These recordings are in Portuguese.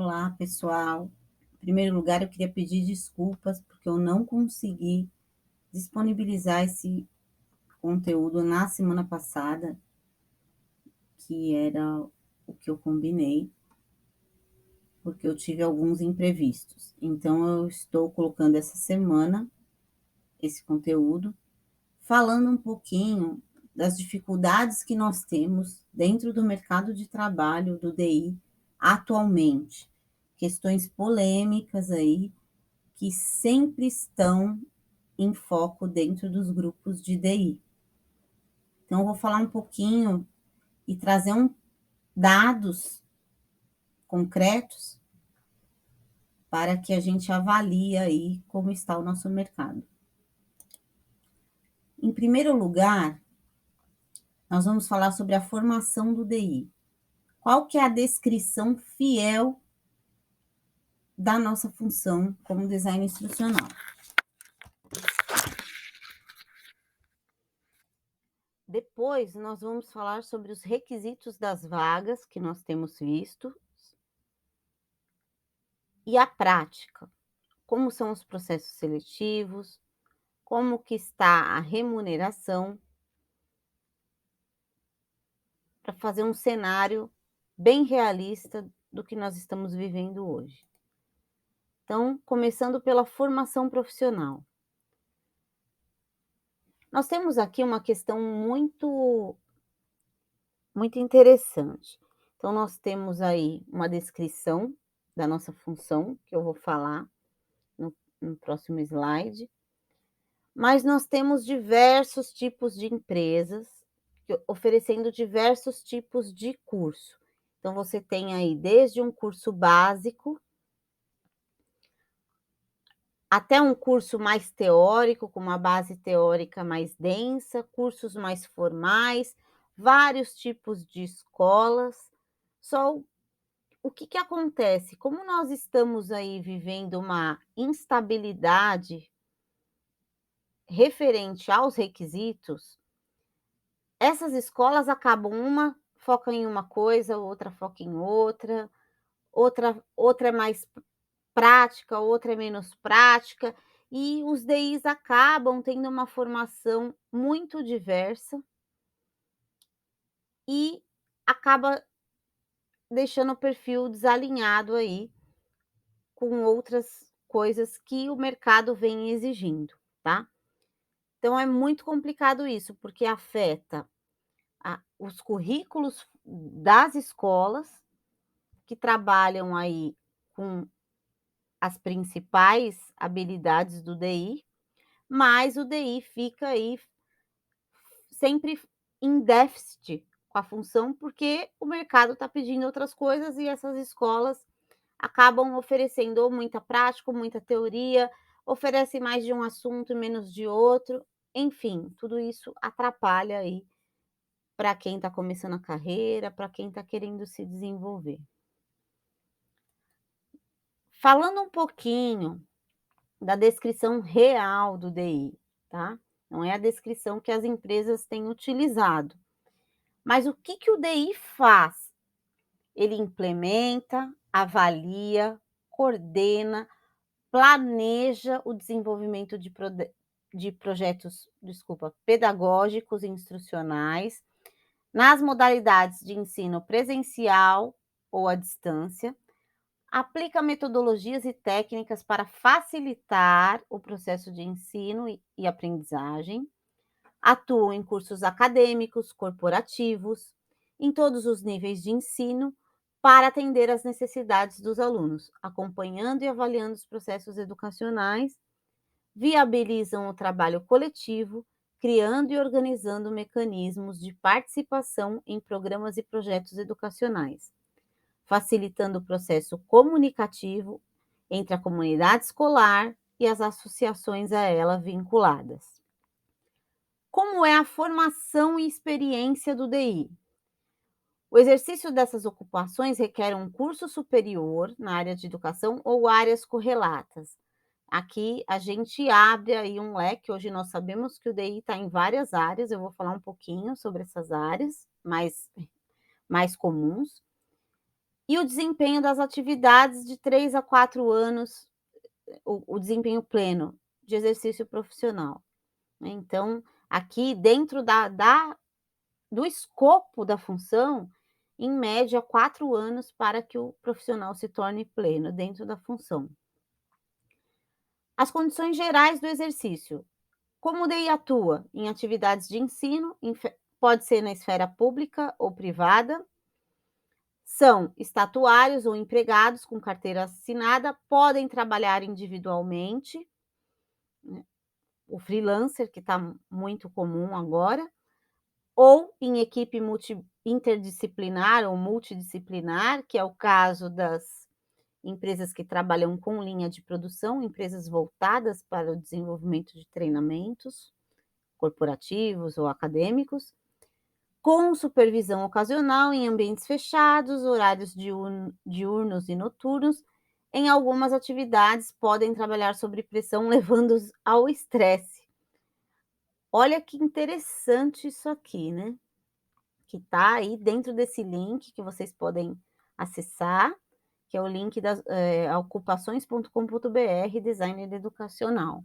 Olá, pessoal. Em primeiro lugar, eu queria pedir desculpas porque eu não consegui disponibilizar esse conteúdo na semana passada, que era o que eu combinei, porque eu tive alguns imprevistos. Então, eu estou colocando essa semana esse conteúdo, falando um pouquinho das dificuldades que nós temos dentro do mercado de trabalho do DI atualmente. Questões polêmicas aí que sempre estão em foco dentro dos grupos de DI. Então, eu vou falar um pouquinho e trazer dados concretos para que a gente avalie aí como está o nosso mercado. Em primeiro lugar, nós vamos falar sobre a formação do DI. Qual que é a descrição fiel da nossa função como design instrucional? Depois, nós vamos falar sobre os requisitos das vagas que nós temos visto e a prática. Como são os processos seletivos, como que está a remuneração, para fazer um cenário bem realista do que nós estamos vivendo hoje. Então, começando pela formação profissional. Nós temos aqui uma questão muito interessante. Então, nós temos aí uma descrição da nossa função, que eu vou falar no próximo slide, mas nós temos diversos tipos de empresas oferecendo diversos tipos de curso. Então, você tem aí desde um curso básico até um curso mais teórico, com uma base teórica mais densa, cursos mais formais, vários tipos de escolas. Só o que acontece? Como nós estamos aí vivendo uma instabilidade referente aos requisitos, essas escolas acabam, uma foca em uma coisa, outra foca em outra, outra é mais prática, outra é menos prática, e os DIs acabam tendo uma formação muito diversa e acaba deixando o perfil desalinhado aí com outras coisas que o mercado vem exigindo, tá. Então é muito complicado isso, porque afeta os currículos das escolas, que trabalham aí com as principais habilidades do DI, mas o DI fica aí sempre em déficit com a função, porque o mercado está pedindo outras coisas e essas escolas acabam oferecendo ou muita prática ou muita teoria, oferecem mais de um assunto e menos de outro, enfim, tudo isso atrapalha aí para quem está começando a carreira, para quem está querendo se desenvolver. Falando um pouquinho da descrição real do DI, tá? Não é a descrição que as empresas têm utilizado. Mas o que o DI faz? Ele implementa, avalia, coordena, planeja o desenvolvimento de projetos, pedagógicos e instrucionais nas modalidades de ensino presencial ou à distância, aplica metodologias e técnicas para facilitar o processo de ensino e aprendizagem, atua em cursos acadêmicos, corporativos, em todos os níveis de ensino, para atender às necessidades dos alunos, acompanhando e avaliando os processos educacionais, viabilizam o trabalho coletivo, criando e organizando mecanismos de participação em programas e projetos educacionais, facilitando o processo comunicativo entre a comunidade escolar e as associações a ela vinculadas. Como é a formação e experiência do DI? O exercício dessas ocupações requer um curso superior na área de educação ou áreas correlatas. Aqui a gente abre aí um leque. Hoje nós sabemos que o DI está em várias áreas, eu vou falar um pouquinho sobre essas áreas mais comuns. E o desempenho das atividades de 3 a 4 anos, o desempenho pleno de exercício profissional, né. Então, aqui dentro do escopo da função, em média 4 anos para que o profissional se torne pleno dentro da função. As condições gerais do exercício. Como o DI atua em atividades de ensino, pode ser na esfera pública ou privada, são estatuários ou empregados com carteira assinada, podem trabalhar individualmente, né, o freelancer, que está muito comum agora, ou em equipe interdisciplinar ou multidisciplinar, que é o caso das empresas que trabalham com linha de produção, empresas voltadas para o desenvolvimento de treinamentos corporativos ou acadêmicos, com supervisão ocasional em ambientes fechados, horários diurnos e noturnos. Em algumas atividades, podem trabalhar sob pressão, levando-os ao estresse. Olha que interessante isso aqui, né? Que está aí dentro desse link que vocês podem acessar, que é o link das ocupações.com.br, designer educacional.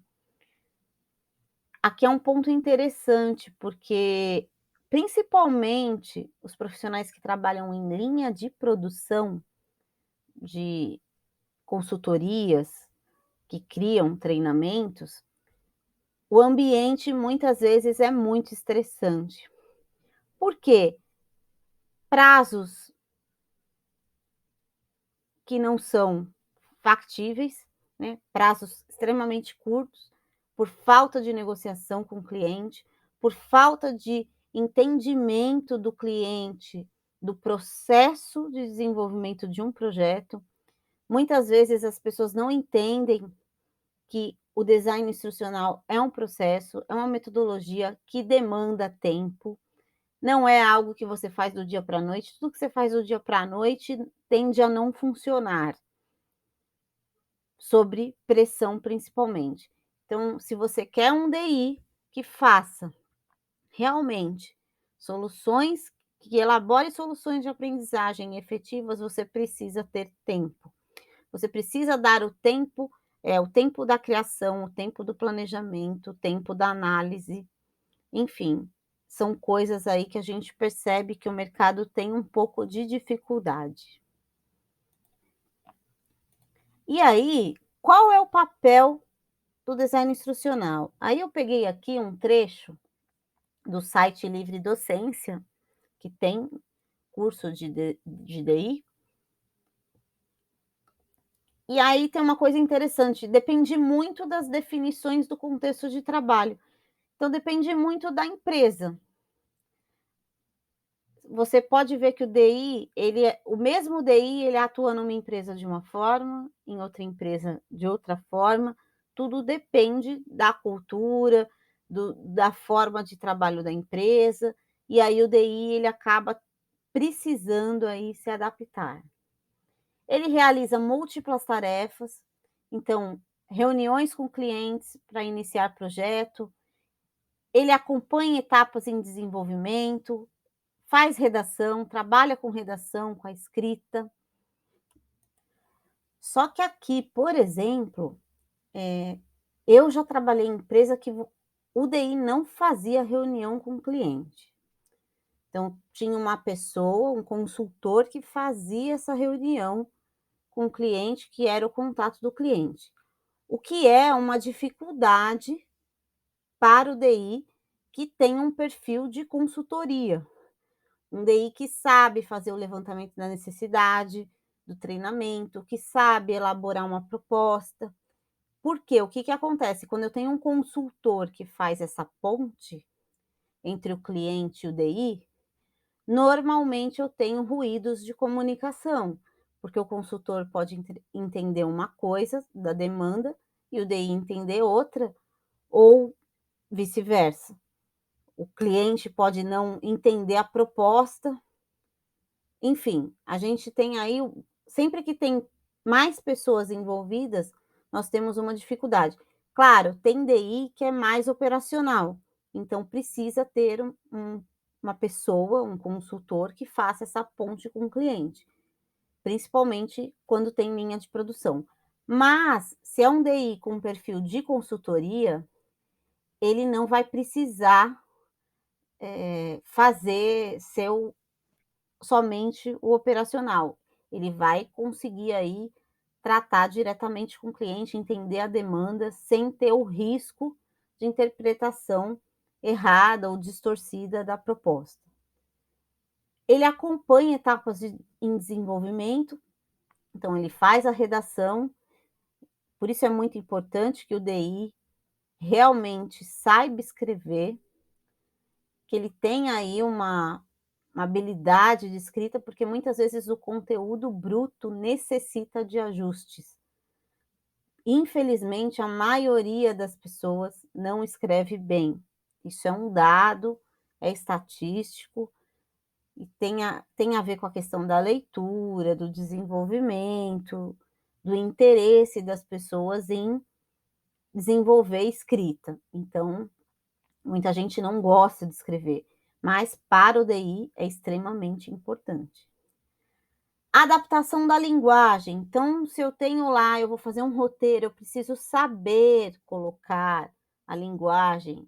Aqui é um ponto interessante, porque principalmente os profissionais que trabalham em linha de produção de consultorias, que criam treinamentos, o ambiente muitas vezes é muito estressante. Por quê? Prazos que não são factíveis, né, prazos extremamente curtos, por falta de negociação com o cliente, por falta de entendimento do cliente, do processo de desenvolvimento de um projeto. Muitas vezes as pessoas não entendem que o design instrucional é um processo, é uma metodologia que demanda tempo, não é algo que você faz do dia para a noite, tudo que você faz do dia para a noite tende a não funcionar. Sobre pressão, principalmente. Então, se você quer um DI que faça realmente soluções, que elabore soluções de aprendizagem efetivas, você precisa ter tempo. Você precisa dar o tempo da criação, o tempo do planejamento, o tempo da análise, enfim, são coisas aí que a gente percebe que o mercado tem um pouco de dificuldade. E aí, qual é o papel do design instrucional? Aí eu peguei aqui um trecho do site Livre Docência, que tem curso de DI, e aí tem uma coisa interessante, depende muito das definições do contexto de trabalho. Então depende muito da empresa. Você pode ver que o mesmo DI, ele atua numa empresa de uma forma, em outra empresa de outra forma, tudo depende da cultura, da forma de trabalho da empresa, e aí o DI ele acaba precisando aí se adaptar. Ele realiza múltiplas tarefas, então reuniões com clientes para iniciar projeto, ele acompanha etapas em desenvolvimento, faz redação, trabalha com redação, com a escrita. Só que aqui, por exemplo, eu já trabalhei em empresa que o DI não fazia reunião com o cliente. Então, tinha uma pessoa, um consultor que fazia essa reunião com o cliente, que era o contato do cliente. O que é uma dificuldade para o DI que tem um perfil de consultoria. Um DI que sabe fazer o levantamento da necessidade, do treinamento, que sabe elaborar uma proposta. Porque o que acontece? Quando eu tenho um consultor que faz essa ponte entre o cliente e o DI, normalmente eu tenho ruídos de comunicação, porque o consultor pode entender uma coisa da demanda e o DI entender outra, ou vice-versa. O cliente pode não entender a proposta. Enfim, a gente tem aí sempre que tem mais pessoas envolvidas, nós temos uma dificuldade. Claro, tem DI que é mais operacional, então precisa ter uma pessoa, um consultor que faça essa ponte com o cliente. principalmente quando tem linha de produção. Mas, se é um DI com perfil de consultoria, ele não vai precisar, fazer somente o operacional. Ele vai conseguir aí tratar diretamente com o cliente, entender a demanda, sem ter o risco de interpretação errada ou distorcida da proposta. Ele acompanha etapas em desenvolvimento, então ele faz a redação, por isso é muito importante que o DI realmente saiba escrever, que ele tenha aí uma habilidade de escrita, porque muitas vezes o conteúdo bruto necessita de ajustes. Infelizmente, a maioria das pessoas não escreve bem. Isso é um dado, é estatístico e tem a ver com a questão da leitura, do desenvolvimento, do interesse das pessoas em desenvolver escrita. Então, muita gente não gosta de escrever, mas para o DI é extremamente importante. Adaptação da linguagem. Então, se eu tenho lá, eu vou fazer um roteiro, eu preciso saber colocar a linguagem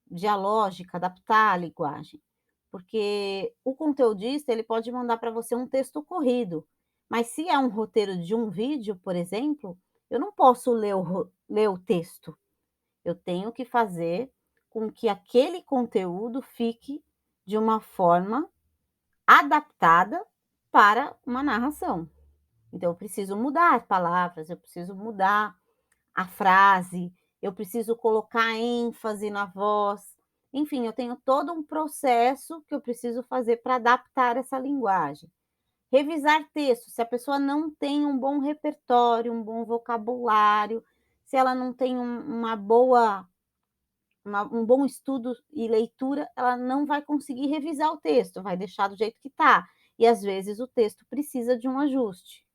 dialógica, adaptar a linguagem, porque o conteudista, ele pode mandar para você um texto corrido, mas se é um roteiro de um vídeo, por exemplo, eu não posso ler o texto, eu tenho que fazer com que aquele conteúdo fique de uma forma adaptada para uma narração. Então eu preciso mudar palavras, eu preciso mudar a frase, eu preciso colocar ênfase na voz, enfim, eu tenho todo um processo que eu preciso fazer para adaptar essa linguagem. Revisar texto, se a pessoa não tem um bom repertório, um bom vocabulário, se ela não tem um bom estudo e leitura, ela não vai conseguir revisar o texto, vai deixar do jeito que está. E às vezes o texto precisa de um ajuste.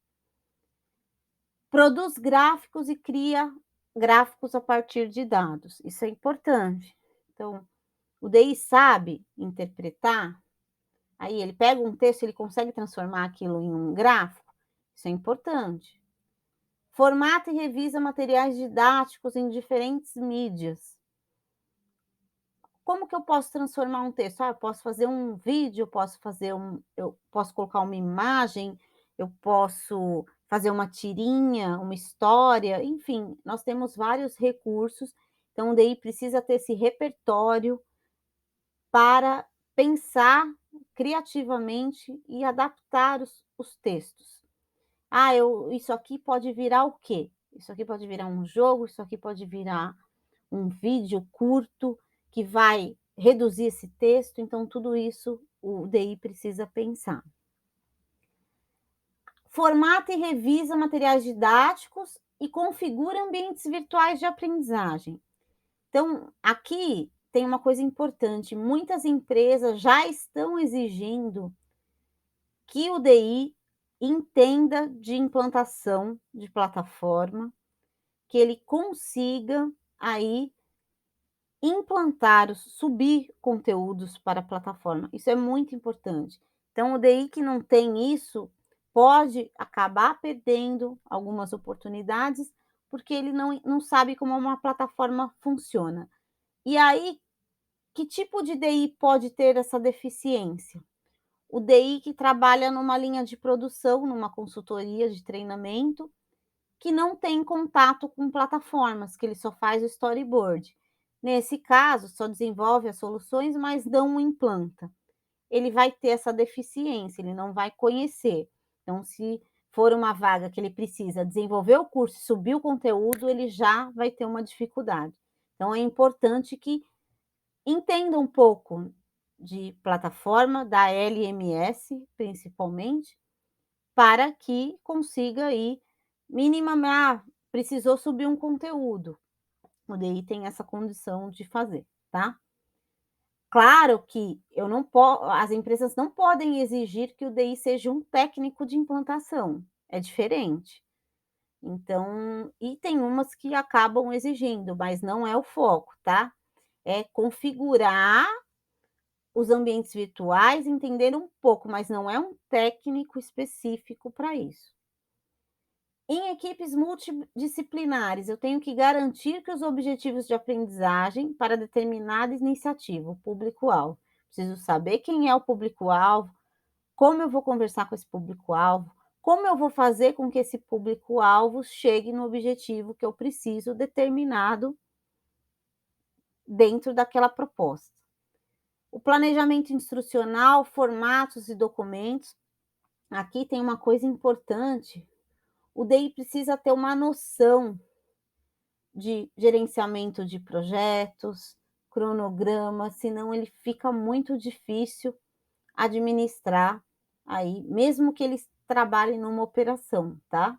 Produz gráficos e cria gráficos a partir de dados, isso é importante. Então, o DI sabe interpretar, aí ele pega um texto, ele consegue transformar aquilo em um gráfico, isso é importante. Formata e revisa materiais didáticos em diferentes mídias. Como que eu posso transformar um texto? Eu posso fazer um vídeo, eu posso colocar uma imagem, eu posso fazer uma tirinha, uma história, enfim, nós temos vários recursos, então o DI precisa ter esse repertório para pensar criativamente e adaptar os textos. Isso aqui pode virar o quê? Isso aqui pode virar um jogo, isso aqui pode virar um vídeo curto que vai reduzir esse texto, então tudo isso o DI precisa pensar. Formata e revisa materiais didáticos e configura ambientes virtuais de aprendizagem. Então, aqui tem uma coisa importante, muitas empresas já estão exigindo que o DI entenda de implantação de plataforma, que ele consiga aí subir conteúdos para a plataforma, isso é muito importante. Então o DI que não tem isso, pode acabar perdendo algumas oportunidades, porque ele não sabe como uma plataforma funciona. E aí, que tipo de DI pode ter essa deficiência? O DI que trabalha numa linha de produção, numa consultoria de treinamento, que não tem contato com plataformas, que ele só faz o storyboard. Nesse caso, só desenvolve as soluções, mas não implanta. Ele vai ter essa deficiência, ele não vai conhecer. Então, se for uma vaga que ele precisa desenvolver o curso, subir o conteúdo, ele já vai ter uma dificuldade. Então, é importante que entenda um pouco de plataforma, da LMS, principalmente, para que consiga aí minimamente, precisou subir um conteúdo, o DI tem essa condição de fazer, tá. Claro que eu não po as empresas não podem exigir que o DI seja um técnico de implantação, é diferente. Então e tem umas que acabam exigindo, mas não é o foco, tá. É configurar os ambientes virtuais, entender um pouco, mas não é um técnico específico para isso. Em equipes multidisciplinares, eu tenho que garantir que os objetivos de aprendizagem para determinada iniciativa, o público-alvo. Preciso saber quem é o público-alvo, como eu vou conversar com esse público-alvo, como eu vou fazer com que esse público-alvo chegue no objetivo que eu preciso determinado dentro daquela proposta. O planejamento instrucional, formatos e documentos. Aqui tem uma coisa importante, o DI precisa ter uma noção de gerenciamento de projetos, cronograma, senão ele fica muito difícil administrar aí, mesmo que eles trabalhem numa operação, tá?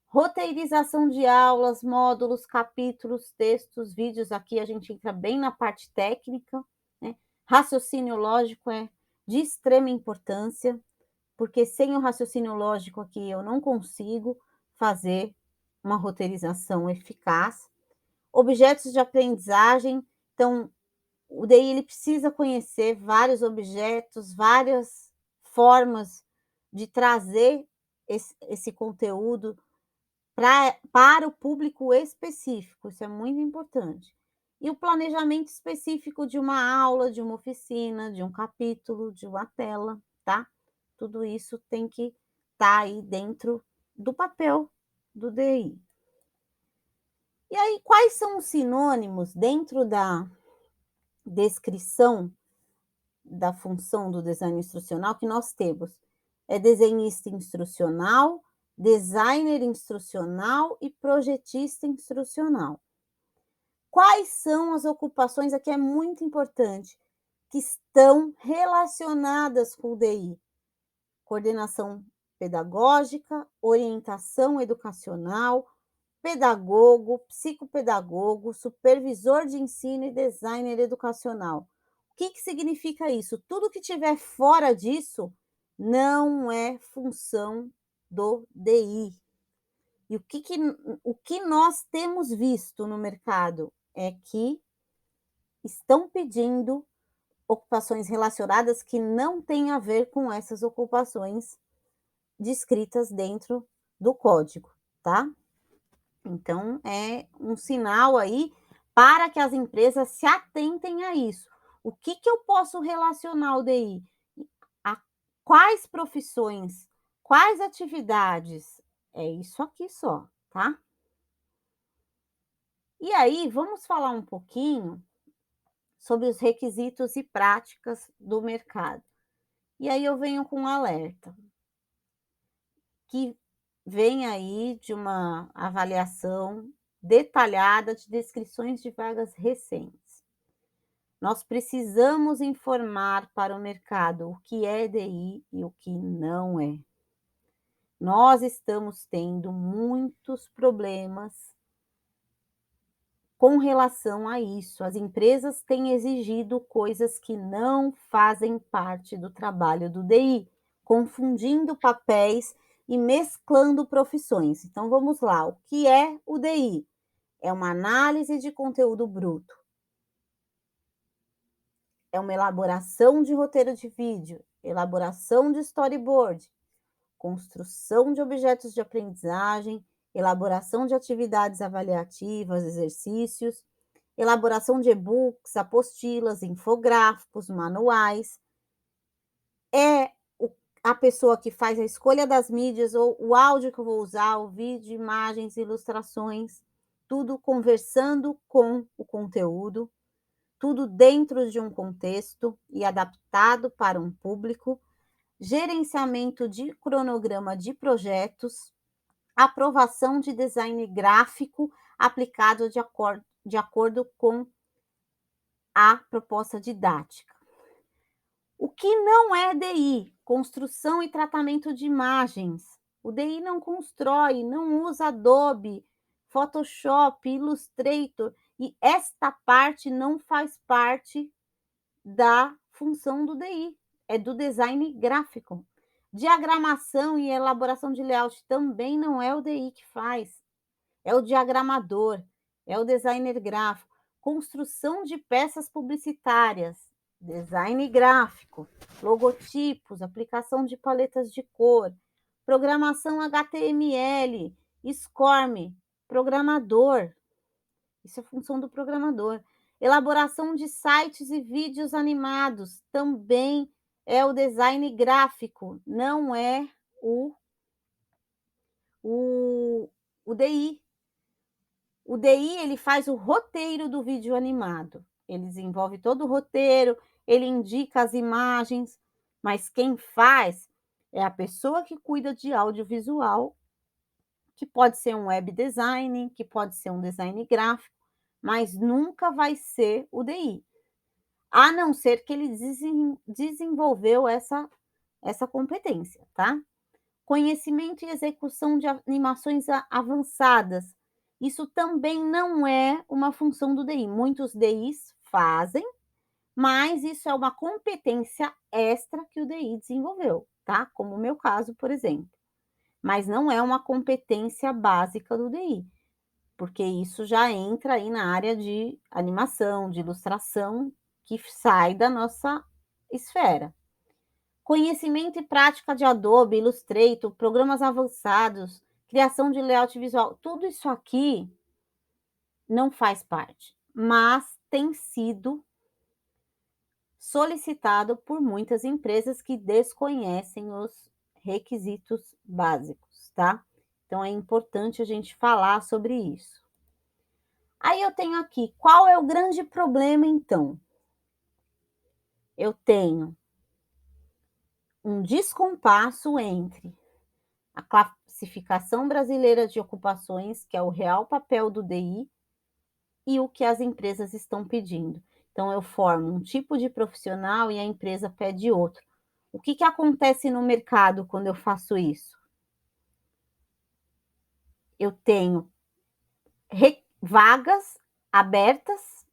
Roteirização de aulas, módulos, capítulos, textos, vídeos, aqui a gente entra bem na parte técnica, né? Raciocínio lógico é de extrema importância, porque sem o raciocínio lógico aqui eu não consigo fazer uma roteirização eficaz. Objetos de aprendizagem, então o DI ele precisa conhecer vários objetos, várias formas de trazer esse conteúdo para o público específico, isso é muito importante. E o planejamento específico de uma aula, de uma oficina, de um capítulo, de uma tela, tá? Tudo isso tem que estar aí dentro do papel do DI. E aí, quais são os sinônimos dentro da descrição da função do design instrucional que nós temos? É desenhista instrucional, designer instrucional e projetista instrucional. Quais são as ocupações, aqui é muito importante, que estão relacionadas com o DI? Coordenação pedagógica, orientação educacional, pedagogo, psicopedagogo, supervisor de ensino e designer educacional. O que significa isso? Tudo que tiver fora disso não é função do DI. E o que nós temos visto no mercado é que estão pedindo ocupações relacionadas que não têm a ver com essas ocupações descritas dentro do código, tá? Então, é um sinal aí para que as empresas se atentem a isso. O que eu posso relacionar o DI? A quais profissões, quais atividades? É isso aqui só, tá? E aí, vamos falar um pouquinho sobre os requisitos e práticas do mercado. E aí eu venho com um alerta, que vem aí de uma avaliação detalhada de descrições de vagas recentes. Nós precisamos informar para o mercado o que é DI e o que não é. Nós estamos tendo muitos problemas com relação a isso. As empresas têm exigido coisas que não fazem parte do trabalho do DI, confundindo papéis e mesclando profissões. Então vamos lá, o que é o DI? É uma análise de conteúdo bruto. É uma elaboração de roteiro de vídeo, elaboração de storyboard, construção de objetos de aprendizagem, elaboração de atividades avaliativas, exercícios, elaboração de e-books, apostilas, infográficos, manuais. É a pessoa que faz a escolha das mídias ou o áudio que eu vou usar, o vídeo, imagens, ilustrações, tudo conversando com o conteúdo, tudo dentro de um contexto e adaptado para um público, gerenciamento de cronograma de projetos, aprovação de design gráfico aplicado de acordo com a proposta didática. O que não é DI? Construção e tratamento de imagens. O DI não constrói, não usa Adobe, Photoshop, Illustrator, e esta parte não faz parte da função do DI, é do design gráfico. Diagramação e elaboração de layout também não é o DI que faz, é o diagramador, é o designer gráfico. Construção de peças publicitárias, design gráfico, logotipos, aplicação de paletas de cor, programação HTML, SCORM, programador, isso é função do programador. Elaboração de sites e vídeos animados, também é o design gráfico, não é o o DI. O DI, ele faz o roteiro do vídeo animado. Ele desenvolve todo o roteiro, ele indica as imagens, mas quem faz é a pessoa que cuida de audiovisual, que pode ser um web design, que pode ser um design gráfico, mas nunca vai ser o DI, a não ser que ele desenvolveu essa competência, tá? Conhecimento e execução de animações avançadas. Isso também não é uma função do DI. Muitos DIs fazem, mas isso é uma competência extra que o DI desenvolveu, tá? Como o meu caso, por exemplo. Mas não é uma competência básica do DI, porque isso já entra aí na área de animação, de ilustração, que sai da nossa esfera. Conhecimento e prática de Adobe, Illustrator, programas avançados, criação de layout visual, tudo isso aqui não faz parte, mas tem sido solicitado por muitas empresas que desconhecem os requisitos básicos, tá? Então é importante a gente falar sobre isso. Aí eu tenho aqui, qual é o grande problema então? Eu tenho um descompasso entre a classificação brasileira de ocupações, que é o real papel do DI, e o que as empresas estão pedindo. Então, eu formo um tipo de profissional e a empresa pede outro. O que acontece no mercado quando eu faço isso? Eu tenho vagas abertas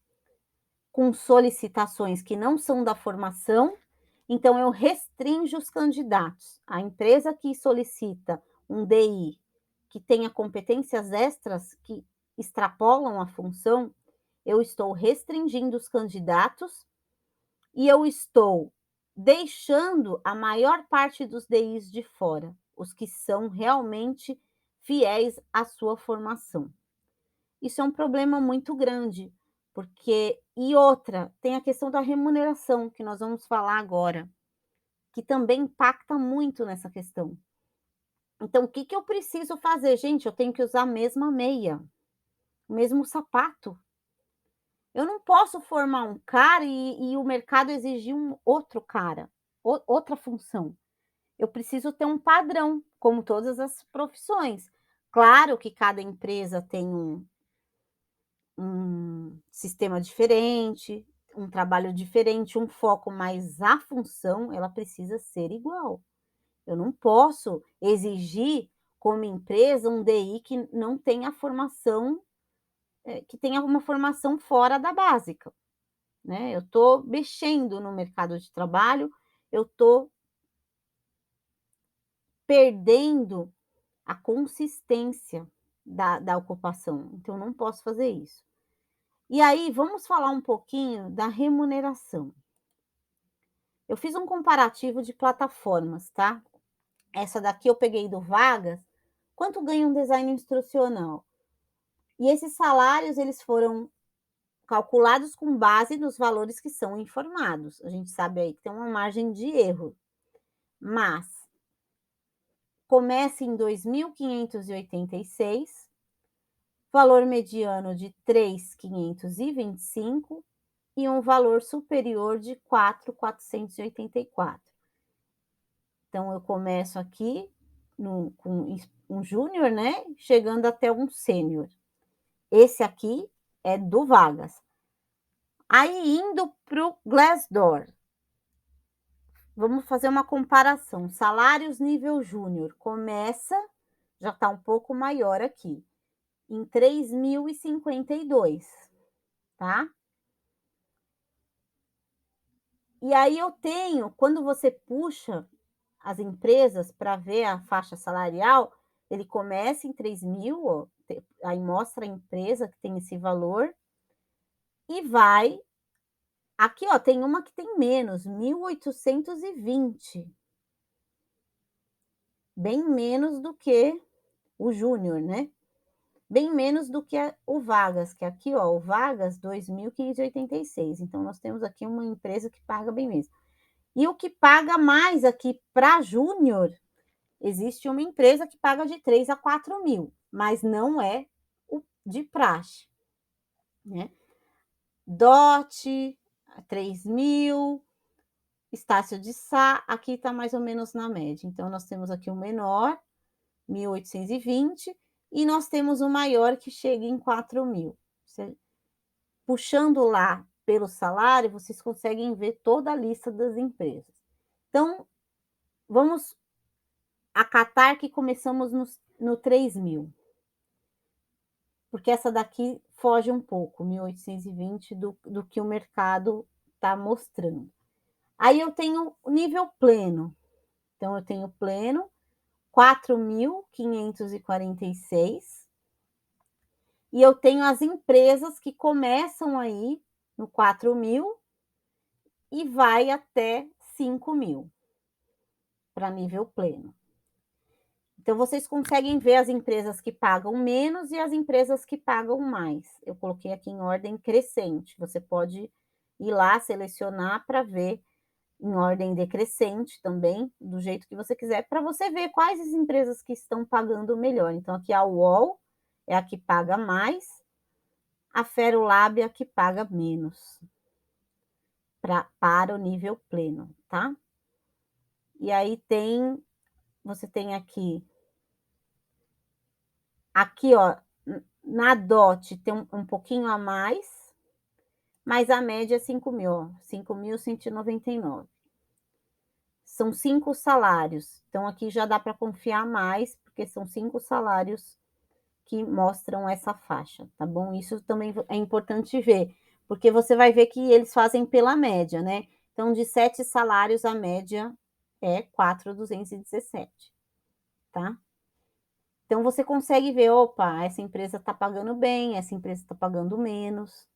com solicitações que não são da formação, então eu restringo os candidatos. A empresa que solicita um DI que tenha competências extras que extrapolam a função, eu estou restringindo os candidatos e eu estou deixando a maior parte dos DIs de fora, os que são realmente fiéis à sua formação. Isso é um problema muito grande, porque e outra, tem a questão da remuneração, que nós vamos falar agora, que também impacta muito nessa questão. Então, o que eu preciso fazer? Gente, eu tenho que usar a mesma meia, o mesmo sapato. Eu não posso formar um cara e o mercado exigir um outro cara, outra função. Eu preciso ter um padrão, como todas as profissões. Claro que cada empresa tem um sistema diferente, um trabalho diferente, um foco, mas a função ela precisa ser igual. Eu não posso exigir como empresa um DI que não tenha formação, que tenha uma formação fora da básica, né. Eu estou mexendo no mercado de trabalho, eu estou perdendo a consistência da ocupação, então não posso fazer isso. E aí vamos falar um pouquinho da remuneração. Eu fiz um comparativo de plataformas, tá. Essa daqui eu peguei do Vagas, quanto ganha um design instrucional? E esses salários eles foram calculados com base nos valores que são informados. A gente sabe aí que tem uma margem de erro, mas começa em 2.586, valor mediano de 3.525 e um valor superior de 4.484. Então, eu começo aqui com um júnior, né, chegando até um sênior. Esse aqui é do Vagas. Aí, indo para o Glassdoor, vamos fazer uma comparação. Salários nível júnior, começa, já está um pouco maior aqui, em 3.052, tá? E aí eu tenho, quando você puxa as empresas para ver a faixa salarial, ele começa em 3.000, ó, aí mostra a empresa que tem esse valor, e vai Aqui, ó, tem uma que tem menos, 1.820, bem menos do que o júnior, né. Bem menos do que o vagas, que aqui, ó, o vagas 2.586. Então nós temos aqui uma empresa que paga bem menos. E o que paga mais aqui para júnior, existe uma empresa que paga de 3 a 4.000, mas não é o de praxe, né. DOT, 3.000, Estácio de Sá, aqui está mais ou menos na média. Então nós temos aqui o menor, 1.820, e nós temos o maior que chega em 4.000. Você puxando lá pelo salário, vocês conseguem ver toda a lista das empresas. Então, vamos acatar que começamos no 3.000, porque essa daqui foge um pouco, 1.820, do que o mercado está mostrando. Aí eu tenho o nível pleno. Então eu tenho pleno, 4.546, e eu tenho as empresas que começam aí no 4.000 e vai até 5.000 para nível pleno. Então vocês conseguem ver as empresas que pagam menos e as empresas que pagam mais. Eu coloquei aqui em ordem crescente. Você pode ir lá selecionar para ver em ordem decrescente também, do jeito que você quiser, para você ver quais as empresas que estão pagando melhor. Então aqui a UOL é a que paga mais, a Ferrolab é a que paga menos para o nível pleno, tá? E aí você tem aqui, ó, na DOT tem um pouquinho a mais, mas a média é 5.000, ó, 5.199. São 5 salários, então aqui já dá para confiar mais, porque são 5 salários que mostram essa faixa, tá bom? Isso também é importante ver, porque você vai ver que eles fazem pela média, né. Então de 7 salários, a média é 4.217, tá? Então você consegue ver: "Opa, essa empresa está pagando bem, essa empresa está pagando menos".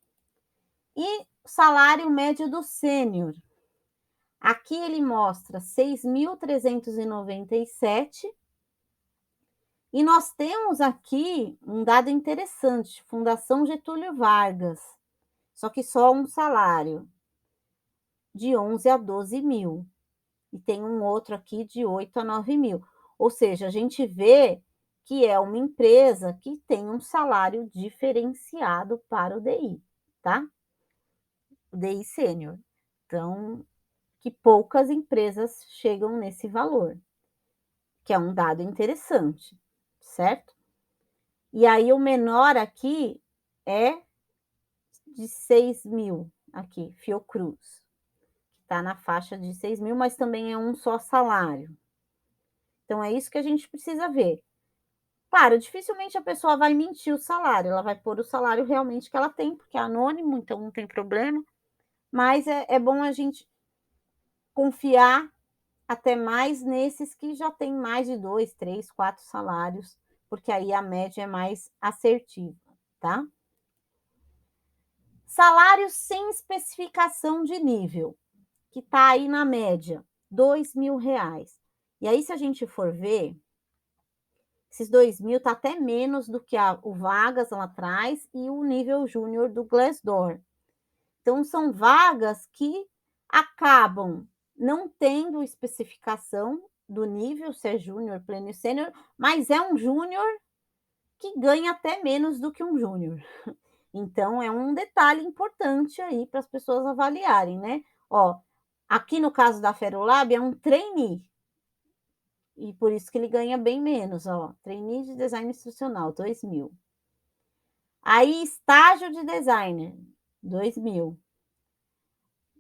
E o salário médio do sênior, aqui ele mostra 6.397, e nós temos aqui um dado interessante, Fundação Getúlio Vargas, só que só um salário, de 11 a 12.000, e tem um outro aqui de 8 a 9.000. Ou seja, a gente vê que é uma empresa que tem um salário diferenciado para o DI, tá? O DI sênior. Então, que poucas empresas chegam nesse valor, que é um dado interessante, certo? E aí o menor aqui é de 6.000, aqui, Fiocruz, que está na faixa de 6.000, mas também é um só salário. Então é isso que a gente precisa ver. Claro, dificilmente a pessoa vai mentir o salário, ela vai pôr o salário realmente que ela tem, porque é anônimo, então não tem problema, mas é bom a gente confiar até mais nesses que já têm mais de 2, 3, 4 salários, porque aí a média é mais assertiva, tá? Salário sem especificação de nível, que está aí na média, R$ 2.000. E aí se a gente for ver, esses 2.000 tá até menos do que o vagas lá atrás e o nível júnior do Glassdoor. Então são vagas que acabam não tendo especificação do nível, se é júnior, pleno e sênior, mas é um júnior que ganha até menos do que um júnior. Então é um detalhe importante aí para as pessoas avaliarem, né. Ó, aqui no caso da Ferrolab é um trainee, e por isso que ele ganha bem menos, ó, trainee de design instrucional, 2.000. Aí estágio de designer, 2.000.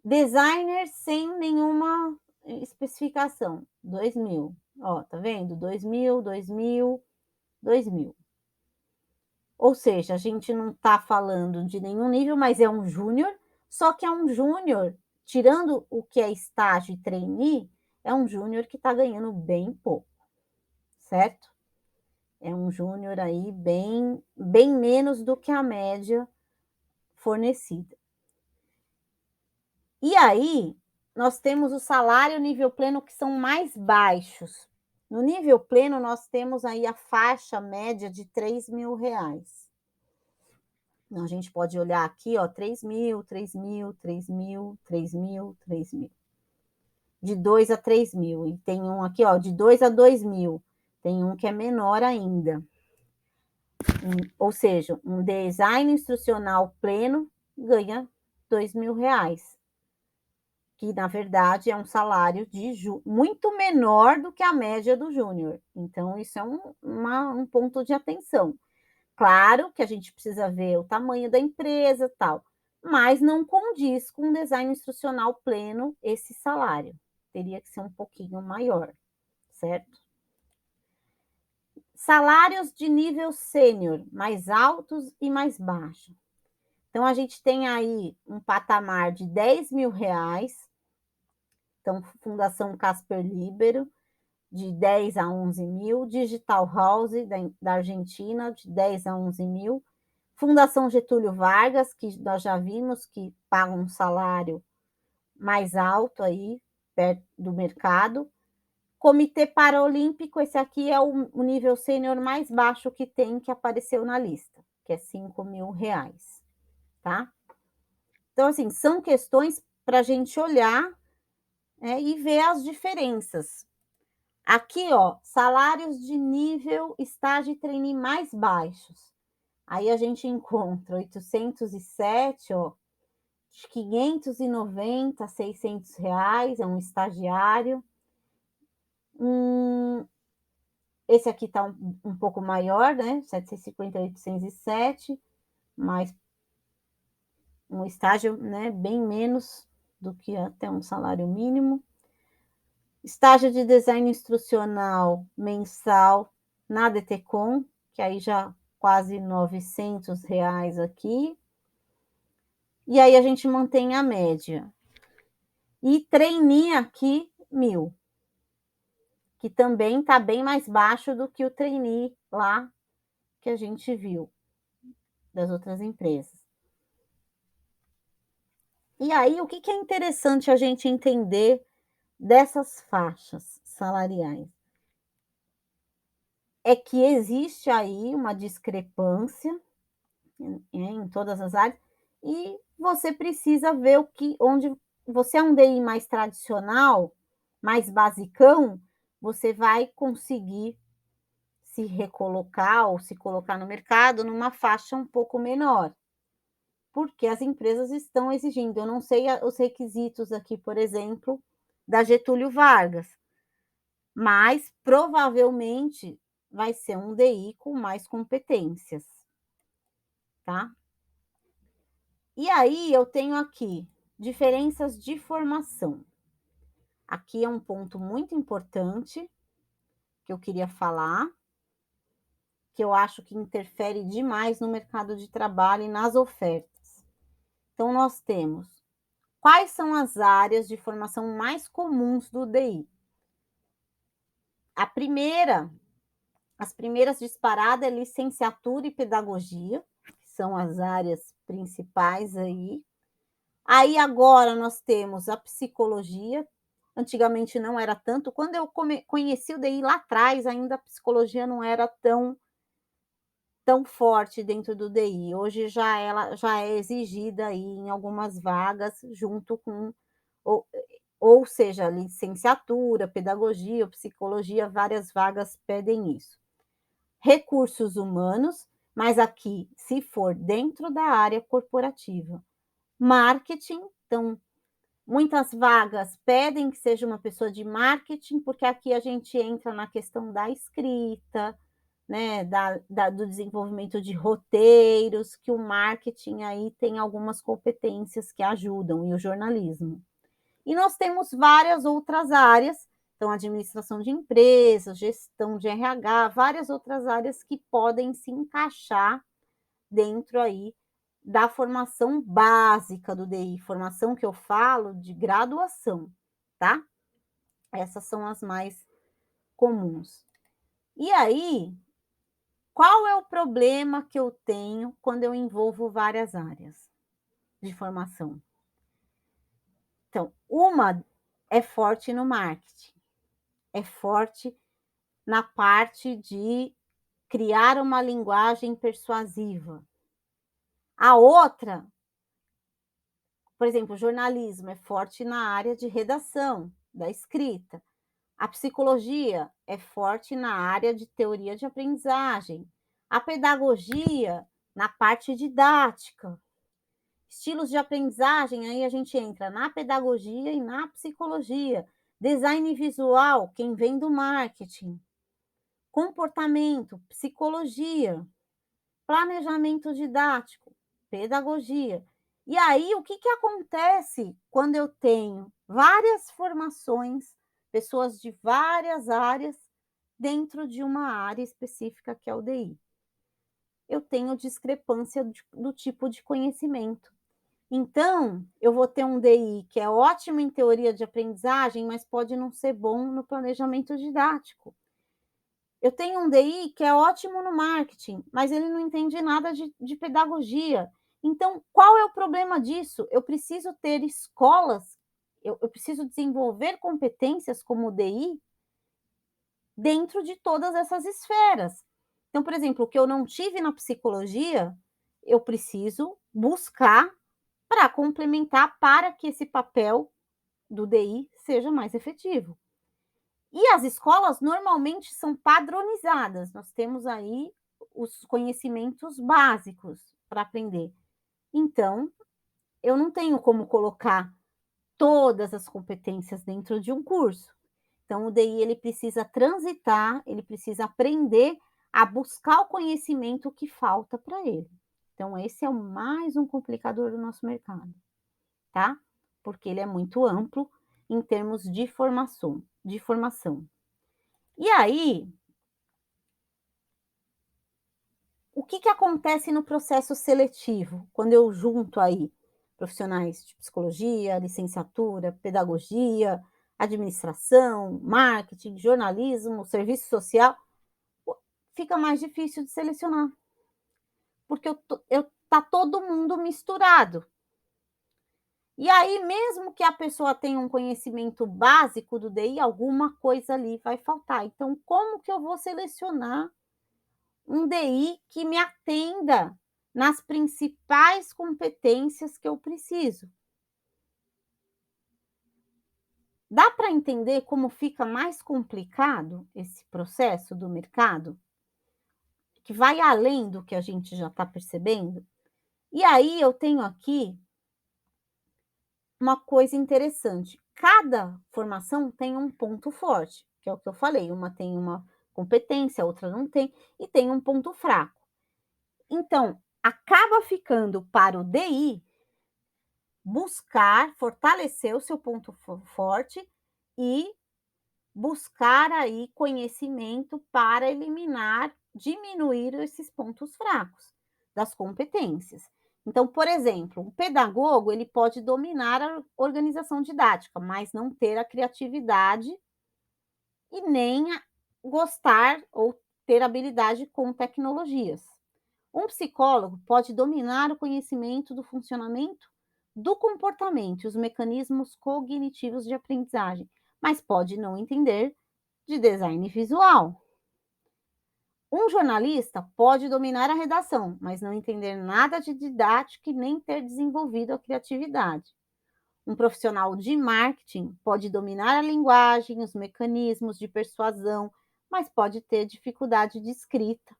Designer sem nenhuma especificação, 2.000. Ó, tá vendo? 2.000, 2.000, 2.000. Ou seja, a gente não está falando de nenhum nível, mas é um júnior, só que é um júnior, tirando o que é estágio e trainee, é um júnior que está ganhando bem pouco, certo? É um júnior aí bem menos do que a média fornecida. E aí, nós temos o salário nível pleno que são mais baixos. No nível pleno, nós temos aí a faixa média de R$ 3.000. Então, a gente pode olhar aqui, ó, 3.000, 3.000, 3.000, 3.000, 3.000. De 2 a 3.000. E tem um aqui, ó, de 2 a 2.000. Tem um que é menor ainda. Ou seja, um design instrucional pleno ganha R$ 2.000, que na verdade é um salário muito menor do que a média do júnior. Então, isso é um ponto de atenção. Claro que a gente precisa ver o tamanho da empresa, tal, mas não condiz com um design instrucional pleno esse salário. Teria que ser um pouquinho maior, certo? Salários de nível sênior, mais altos e mais baixos. Então, a gente tem aí um patamar de R$ 10.000. Então, Fundação Casper Libero, de 10 a 11 mil. Digital House, da Argentina, de 10 a 11 mil. Fundação Getúlio Vargas, que nós já vimos que paga um salário mais alto aí, perto do mercado. Comitê Paralímpico, esse aqui é o nível sênior mais baixo que tem, que apareceu na lista, que é R$ 5.000, tá? Então, assim, são questões para a gente olhar, e ver as diferenças. Aqui, ó, salários de nível estágio e trainee mais baixos. Aí a gente encontra 807, ó, de 590 a R$ 600, é um estagiário. Esse aqui está um pouco maior, né? 750, 807, mas um estágio, né, bem menos do que até um salário mínimo. Estágio de design instrucional mensal na DTCOM, que aí já quase R$ 900 aqui. E aí a gente mantém a média. E trainee aqui, 1.000, que também está bem mais baixo do que o trainee lá que a gente viu das outras empresas. E aí, o que é interessante a gente entender dessas faixas salariais? É que existe aí uma discrepância em todas as áreas, e você precisa ver onde você é um DI mais tradicional, mais basicão, você vai conseguir se recolocar ou se colocar no mercado numa faixa um pouco menor, porque as empresas estão exigindo. Eu não sei os requisitos aqui, por exemplo, da Getúlio Vargas, mas provavelmente vai ser um DI com mais competências, tá? E aí eu tenho aqui diferenças de formação. Aqui é um ponto muito importante que eu queria falar, que eu acho que interfere demais no mercado de trabalho e nas ofertas. Então, nós temos quais são as áreas de formação mais comuns do DI. As primeiras disparadas é licenciatura e pedagogia, que são as áreas principais aí. Aí agora nós temos a psicologia. Antigamente não era tanto. Quando eu conheci o DI lá atrás, ainda a psicologia não era tão forte dentro do DI. Hoje ela já é exigida aí em algumas vagas, junto com, ou seja, licenciatura, pedagogia, psicologia, várias vagas pedem isso. Recursos humanos, mas aqui, se for dentro da área corporativa. Marketing, então, muitas vagas pedem que seja uma pessoa de marketing, porque aqui a gente entra na questão da escrita, né, do desenvolvimento de roteiros, que o marketing aí tem algumas competências que ajudam, e o jornalismo. E nós temos várias outras áreas, então administração de empresas, gestão de RH, várias outras áreas que podem se encaixar dentro aí da formação básica do DI, formação que eu falo de graduação, tá? Essas são as mais comuns. E aí, qual é o problema que eu tenho quando eu envolvo várias áreas de formação? Então, uma é forte no marketing, é forte na parte de criar uma linguagem persuasiva. A outra, por exemplo, o jornalismo é forte na área de redação, da escrita. A psicologia é forte na área de teoria de aprendizagem. A pedagogia na parte didática. Estilos de aprendizagem, aí a gente entra na pedagogia e na psicologia. Design visual, quem vem do marketing. Comportamento, psicologia. Planejamento didático, pedagogia. E aí, o que acontece quando eu tenho várias formações, pessoas de várias áreas, dentro de uma área específica que é o DI? Eu tenho discrepância do tipo de conhecimento. Então, eu vou ter um DI que é ótimo em teoria de aprendizagem, mas pode não ser bom no planejamento didático. Eu tenho um DI que é ótimo no marketing, mas ele não entende nada de pedagogia. Então, qual é o problema disso? Eu preciso ter escolas, eu preciso desenvolver competências como DI dentro de todas essas esferas. Então, por exemplo, o que eu não tive na psicologia, eu preciso buscar para complementar para que esse papel do DI seja mais efetivo. E as escolas normalmente são padronizadas, nós temos aí os conhecimentos básicos para aprender. Então, eu não tenho como colocar todas as competências dentro de um curso. Então, o DI ele precisa transitar, ele precisa aprender a buscar o conhecimento que falta para ele. Então, esse é o mais um complicador do nosso mercado, tá? Porque ele é muito amplo em termos de formação, de formação. E aí, o que acontece no processo seletivo, quando eu junto aí profissionais de psicologia, licenciatura, pedagogia, administração, marketing, jornalismo, serviço social, fica mais difícil de selecionar, porque tá todo mundo misturado. E aí, mesmo que a pessoa tenha um conhecimento básico do DI, alguma coisa ali vai faltar. Então, como que eu vou selecionar um DI que me atenda nas principais competências que eu preciso? Dá para entender como fica mais complicado esse processo do mercado? Que vai além do que a gente já está percebendo? E aí eu tenho aqui uma coisa interessante. Cada formação tem um ponto forte, que é o que eu falei, uma tem uma competência, a outra não tem, e tem um ponto fraco. Então, acaba ficando para o DI buscar fortalecer o seu ponto forte e buscar aí conhecimento para eliminar, diminuir esses pontos fracos das competências. Então, por exemplo, o pedagogo ele pode dominar a organização didática, mas não ter a criatividade e nem gostar ou ter habilidade com tecnologias. Um psicólogo pode dominar o conhecimento do funcionamento do comportamento e os mecanismos cognitivos de aprendizagem, mas pode não entender de design visual. Um jornalista pode dominar a redação, mas não entender nada de didática e nem ter desenvolvido a criatividade. Um profissional de marketing pode dominar a linguagem, os mecanismos de persuasão, mas pode ter dificuldade de escrita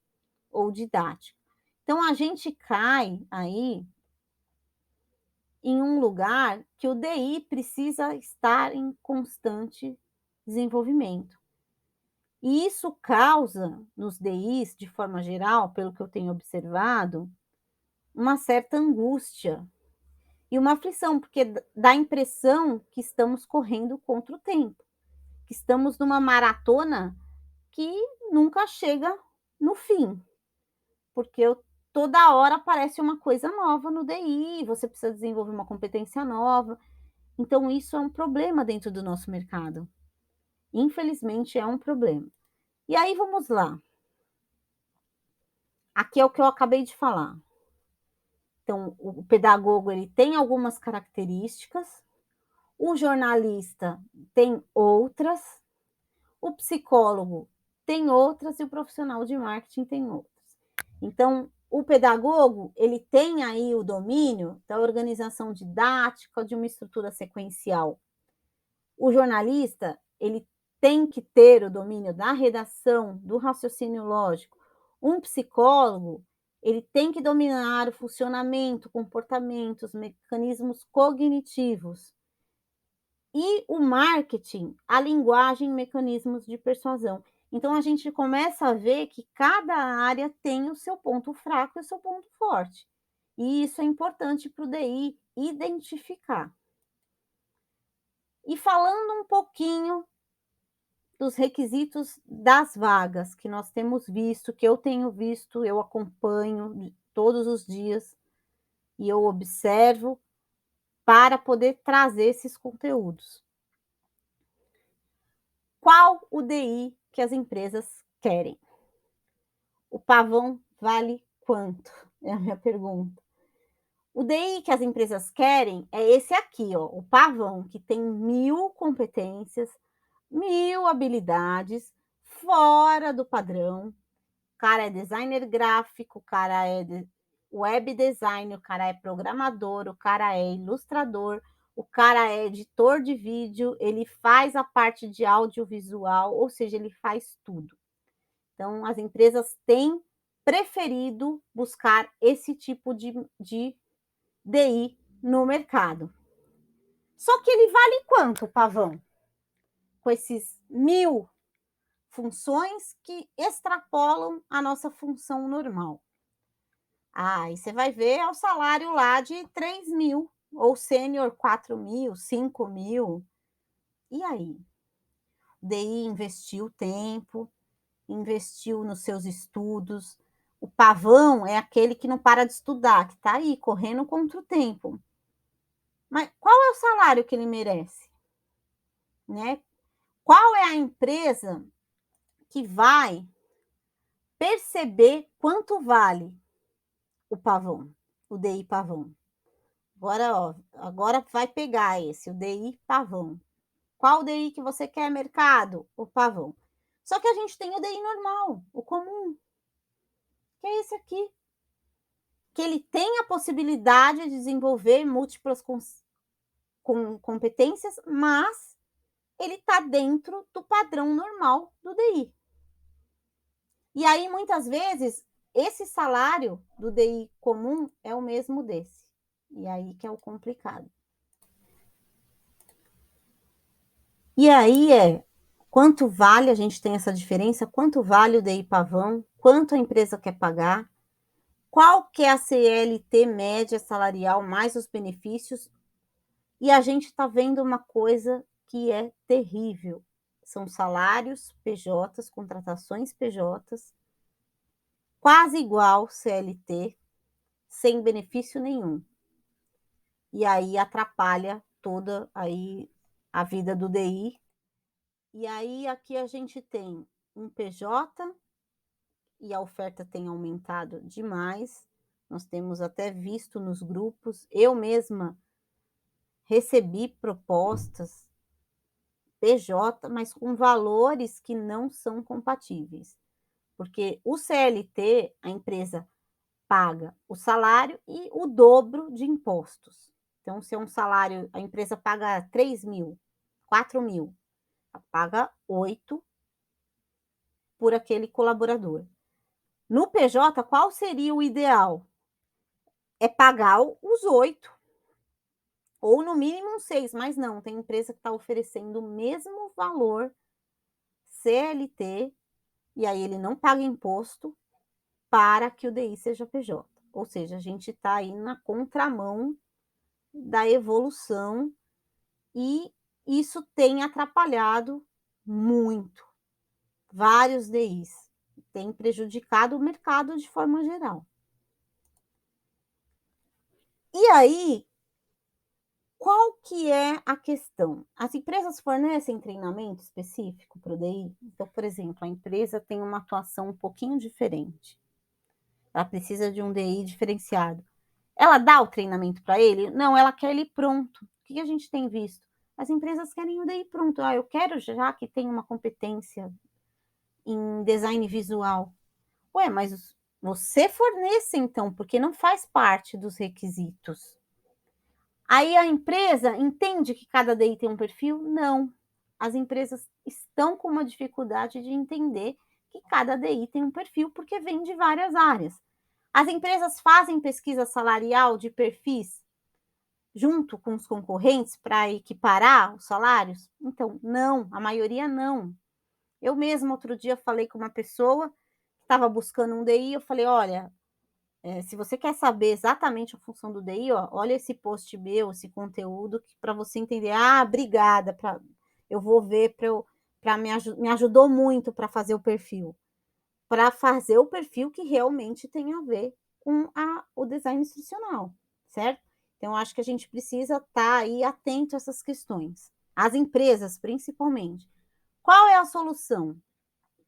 ou didática. Então, a gente cai aí em um lugar que o DI precisa estar em constante desenvolvimento. E isso causa nos DIs, de forma geral, pelo que eu tenho observado, uma certa angústia e uma aflição, porque dá a impressão que estamos correndo contra o tempo, que estamos numa maratona que nunca chega no fim, porque toda hora aparece uma coisa nova no DI, você precisa desenvolver uma competência nova. Então, isso é um problema dentro do nosso mercado. Infelizmente, é um problema. E aí, vamos lá. Aqui é o que eu acabei de falar. Então, o pedagogo ele tem algumas características, o jornalista tem outras, o psicólogo tem outras e o profissional de marketing tem outras. Então, o pedagogo, ele tem aí o domínio da organização didática, de uma estrutura sequencial. O jornalista, ele tem que ter o domínio da redação, do raciocínio lógico. Um psicólogo, ele tem que dominar o funcionamento, comportamentos, mecanismos cognitivos. E o marketing, a linguagem, mecanismos de persuasão. Então, a gente começa a ver que cada área tem o seu ponto fraco e o seu ponto forte. E isso é importante para o DI identificar. E falando um pouquinho dos requisitos das vagas que nós temos visto, que eu tenho visto, eu acompanho todos os dias e eu observo para poder trazer esses conteúdos. Qual o DI que as empresas querem? O pavão vale quanto? É a minha pergunta. O DI que as empresas querem é esse aqui, ó, o pavão, que tem 1000 competências, 1000 habilidades, fora do padrão. O cara é designer gráfico, o cara é web design, o cara é programador, o cara é ilustrador, o cara é editor de vídeo, ele faz a parte de audiovisual, ou seja, ele faz tudo. Então, as empresas têm preferido buscar esse tipo de DI no mercado. Só que ele vale quanto, o pavão? Com esses 1000 funções que extrapolam a nossa função normal. Ah, e você vai ver é o salário lá de 3.000, ou sênior 4.000, 5.000. E aí? O DI investiu tempo, investiu nos seus estudos. O pavão é aquele que não para de estudar, que está aí correndo contra o tempo. Mas qual é o salário que ele merece? Né? Qual é a empresa que vai perceber quanto vale o pavão, o DI pavão? Agora, ó, agora vai pegar esse, o DI pavão. Qual DI que você quer, mercado? O pavão. Só que a gente tem o DI normal, o comum, que é esse aqui. Que ele tem a possibilidade de desenvolver múltiplas competências, mas ele está dentro do padrão normal do DI. E aí, muitas vezes, esse salário do DI comum é o mesmo desse. E aí que é o complicado. E aí quanto vale, a gente tem essa diferença, quanto vale o DI pavão, quanto a empresa quer pagar, qual que é a CLT média salarial mais os benefícios, e a gente está vendo uma coisa que é terrível, são salários PJs, contratações PJs, quase igual CLT, sem benefício nenhum. E aí atrapalha toda aí a vida do DI. E aí aqui a gente tem um PJ e a oferta tem aumentado demais. Nós temos até visto nos grupos, eu mesma recebi propostas PJ, mas com valores que não são compatíveis. Porque o CLT, a empresa paga o salário e o dobro de impostos. Então, se é um salário, a empresa paga 3.000, 4.000, ela paga 8 por aquele colaborador. No PJ, qual seria o ideal? É pagar os 8, ou no mínimo 6, mas não, tem empresa que está oferecendo o mesmo valor CLT, e aí ele não paga imposto para que o DI seja PJ. Ou seja, a gente está aí na contramão da evolução e isso tem atrapalhado muito vários DIs, tem prejudicado o mercado de forma geral. E aí, qual que é a questão? As empresas fornecem treinamento específico para o DI? Então, por exemplo, a empresa tem uma atuação um pouquinho diferente. Ela precisa de um DI diferenciado. Ela dá o treinamento para ele? Não, ela quer ele pronto. O que a gente tem visto? As empresas querem o DI pronto. Eu quero já que tem uma competência em design visual. Ué, mas você forneça então, porque não faz parte dos requisitos. Aí a empresa entende que cada DI tem um perfil? Não. As empresas estão com uma dificuldade de entender que cada DI tem um perfil, porque vem de várias áreas. As empresas fazem pesquisa salarial de perfis junto com os concorrentes para equiparar os salários? Então, não, a maioria não. Eu mesma outro dia falei com uma pessoa que estava buscando um DI, eu falei: "Olha, se você quer saber exatamente a função do DI, ó, olha esse post meu, esse conteúdo que para você entender". "Ah, obrigada, eu vou ver para me ajudou muito para fazer o perfil". Para fazer o perfil que realmente tem a ver com o design institucional, certo? Então, eu acho que a gente precisa estar aí atento a essas questões. As empresas, principalmente. Qual é a solução?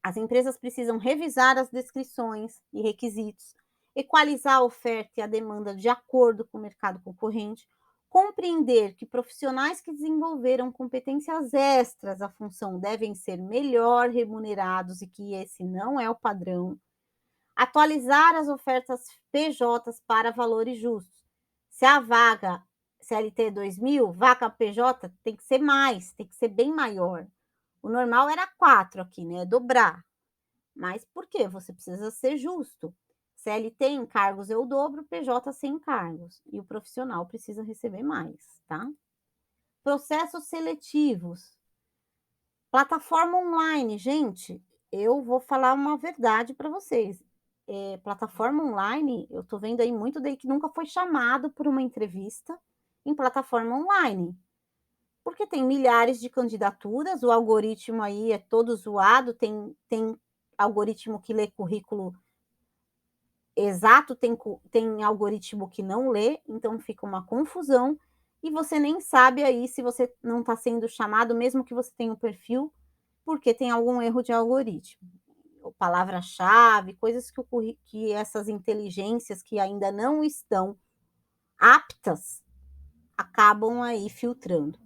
As empresas precisam revisar as descrições e requisitos, equalizar a oferta e a demanda de acordo com o mercado concorrente, compreender que profissionais que desenvolveram competências extras à função devem ser melhor remunerados e que esse não é o padrão, atualizar as ofertas PJs para valores justos. Se a vaga CLT 2.000, vaga PJ tem que ser mais, tem que ser bem maior. O normal era 4 aqui, né? Dobrar. Mas por quê? Você precisa ser justo. CLT em cargos é o dobro, PJ sem cargos. E o profissional precisa receber mais, tá? Processos seletivos. Plataforma online, gente, eu vou falar uma verdade para vocês. Plataforma online, eu tô vendo aí muito daí que nunca foi chamado por uma entrevista em plataforma online. Porque tem milhares de candidaturas, o algoritmo aí é todo zoado, tem algoritmo que lê currículo exato, tem algoritmo que não lê, então fica uma confusão, e você nem sabe aí se você não está sendo chamado, mesmo que você tenha um perfil, porque tem algum erro de algoritmo. Ou palavra-chave, coisas que essas inteligências que ainda não estão aptas, acabam aí filtrando.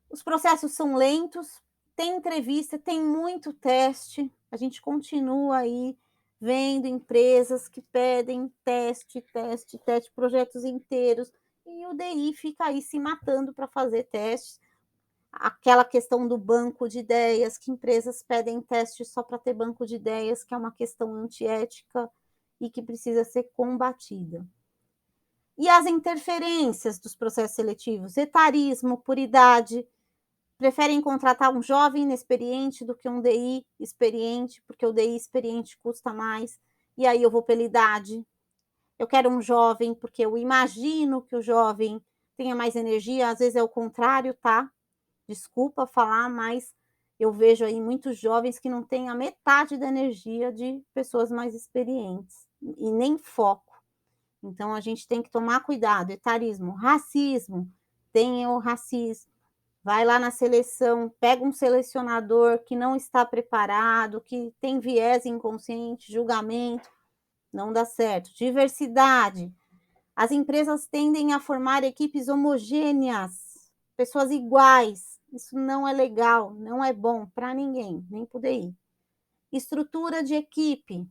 Os processos são lentos, tem entrevista, tem muito teste, a gente continua aí vendo empresas que pedem teste, teste, teste, projetos inteiros, e o DI fica aí se matando para fazer testes. Aquela questão do banco de ideias, que empresas pedem teste só para ter banco de ideias, que é uma questão antiética e que precisa ser combatida. E as interferências dos processos seletivos, etarismo por idade, preferem contratar um jovem inexperiente do que um DI experiente, porque o DI experiente custa mais, e aí eu vou pela idade. Eu quero um jovem, porque eu imagino que o jovem tenha mais energia, às vezes é o contrário, tá? Desculpa falar, mas eu vejo aí muitos jovens que não têm a metade da energia de pessoas mais experientes, e nem foco. Então a gente tem que tomar cuidado. Etarismo, racismo, tem o racismo. Vai lá na seleção, pega um selecionador que não está preparado, que tem viés inconsciente, julgamento, não dá certo. Diversidade. As empresas tendem a formar equipes homogêneas, pessoas iguais. Isso não é legal, não é bom para ninguém, nem para o DI. Estrutura de equipe.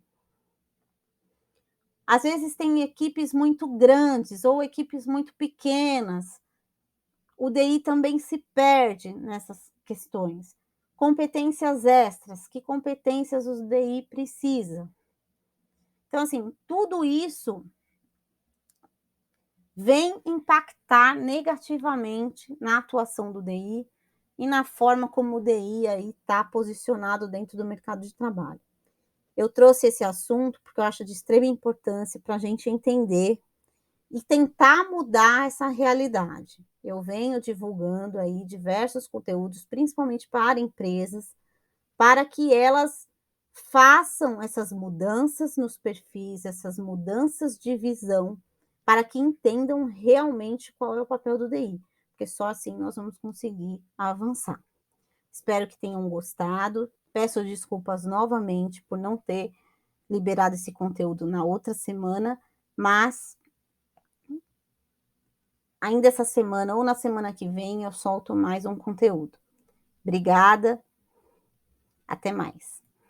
Às vezes tem equipes muito grandes ou equipes muito pequenas. O DI também se perde nessas questões. Competências extras, que competências o DI precisa? Então, assim, tudo isso vem impactar negativamente na atuação do DI e na forma como o DI aí está posicionado dentro do mercado de trabalho. Eu trouxe esse assunto porque eu acho de extrema importância para a gente entender e tentar mudar essa realidade. Eu venho divulgando aí diversos conteúdos, principalmente para empresas, para que elas façam essas mudanças nos perfis, essas mudanças de visão, para que entendam realmente qual é o papel do DI, porque só assim nós vamos conseguir avançar. Espero que tenham gostado. Peço desculpas novamente por não ter liberado esse conteúdo na outra semana, mas ainda essa semana ou na semana que vem eu solto mais um conteúdo. Obrigada, até mais.